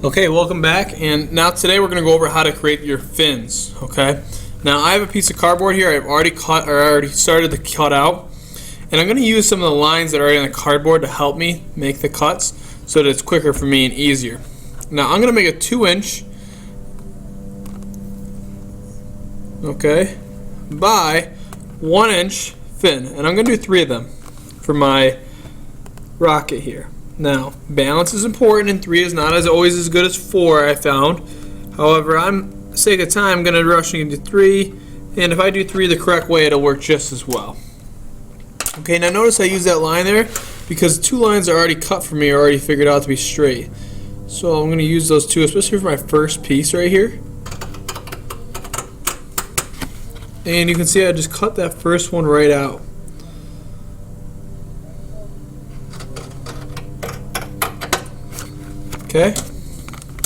Okay, welcome back, and now today we're going to go over how to create your fins. Okay, now I have a piece of cardboard here. I've already started to cut out, and I'm going to use some of the lines that are already on the cardboard to help me make the cuts so that it's quicker for me and easier. Now I'm going to make a 2-inch, okay, by 1-inch fin, and I'm going to do 3 of them for my rocket here. Now, balance is important, and 3 is not always as good as 4, I found. However, for the sake of time, I'm going to rush into 3, and if I do 3 the correct way, it'll work just as well. Okay, now notice I use that line there because 2 lines are already cut for me, are already figured out to be straight. So I'm going to use those 2, especially for my first piece right here. And you can see I just cut that first one right out. Okay,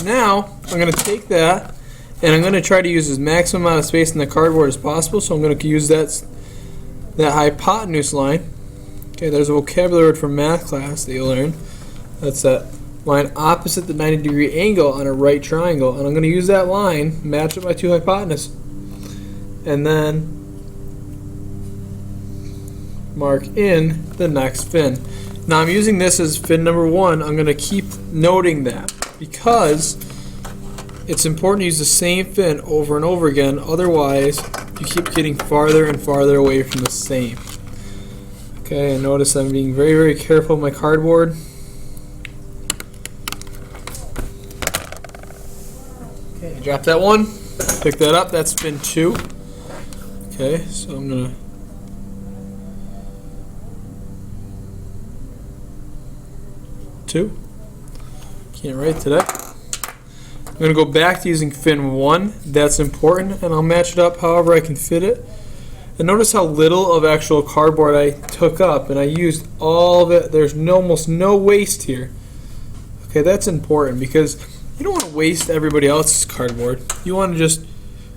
now I'm going to take that and I'm going to try to use as maximum amount of space in the cardboard as possible, so I'm going to use that hypotenuse line. Okay, there's a vocabulary word from math class that you'll learn. That's that line opposite the 90-degree angle on a right triangle, and I'm going to use that line, match up my 2 hypotenuse, and then mark in the next fin. Now I'm using this as fin number 1. I'm going to keep noting that because it's important to use the same fin over and over again, otherwise you keep getting farther and farther away from the same. Okay, and notice I'm being very, very careful with my cardboard. Okay, drop that one, pick that up, that's fin 2. Okay, so I'm going to can't write today. I'm going to go back to using fin 1. That's important, and I'll match it up however I can fit it. And notice how little of actual cardboard I took up, and I used all of it. There's almost no waste here. Okay, that's important because you don't want to waste everybody else's cardboard. You want to just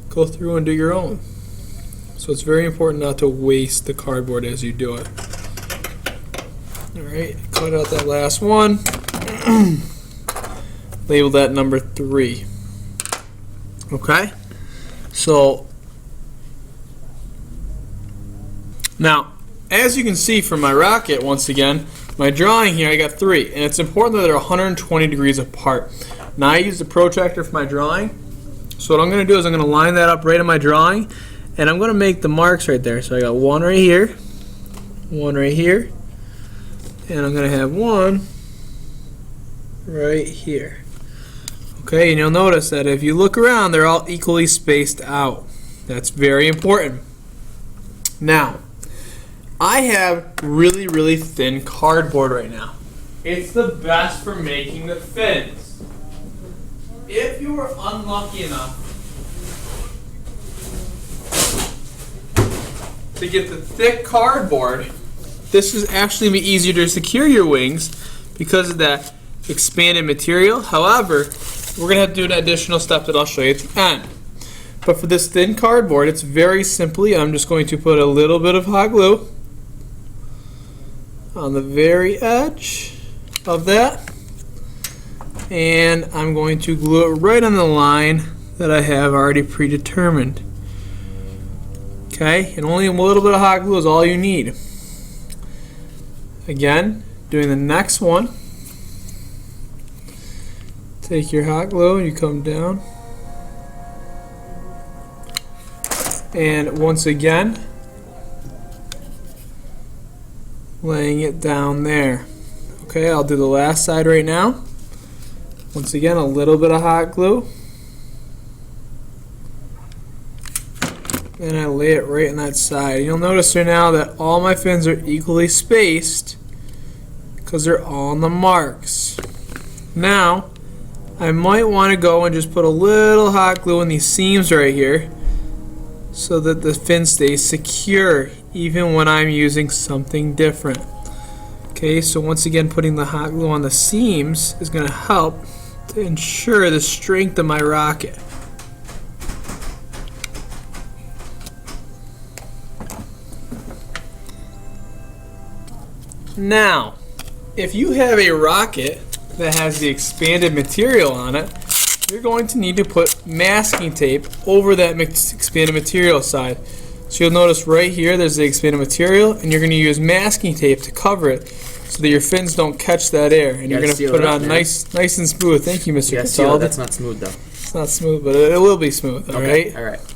go through and do your own. So it's very important not to waste the cardboard as you do it. Alright, cut out that last one. Label that number 3. Okay? So, now, as you can see from my rocket, once again, my drawing here, I got 3. And it's important that they're 120 degrees apart. Now, I use the protractor for my drawing. So what I'm going to do is I'm going to line that up right in my drawing. And I'm going to make the marks right there. So I got 1 right here, 1 right here, and I'm going to have 1 right here. Okay, and you'll notice that if you look around, they're all equally spaced out. That's very important. Now, I have really, really thin cardboard right now. It's the best for making the fins. If you were unlucky enough to get the thick cardboard, this is actually going to be easier to secure your wings because of that expanded material. However, we're going to have to do an additional step that I'll show you at the end. But for this thin cardboard, it's very simply, I'm just going to put a little bit of hot glue on the very edge of that, and I'm going to glue it right on the line that I have already predetermined. Okay, and only a little bit of hot glue is all you need. Again, doing the next one, take your hot glue and you come down, and once again laying it down there. Okay, I'll do the last side right now. Once again, a little bit of hot glue, and I lay it right on that side. You'll notice right now that all my fins are equally spaced because they're all on the marks. Now, I might want to go and just put a little hot glue in these seams right here so that the fin stays secure even when I'm using something different. Okay, so once again, putting the hot glue on the seams is going to help to ensure the strength of my rocket. Now, if you have a rocket that has the expanded material on it, you're going to need to put masking tape over that expanded material side. So you'll notice right here there's the expanded material, and you're going to use masking tape to cover it so that your fins don't catch that air. And you're going to put it on nice and smooth. Thank you, Mr. Cataldi. That's not smooth though. It's not smooth, but it will be smooth, all right? All right.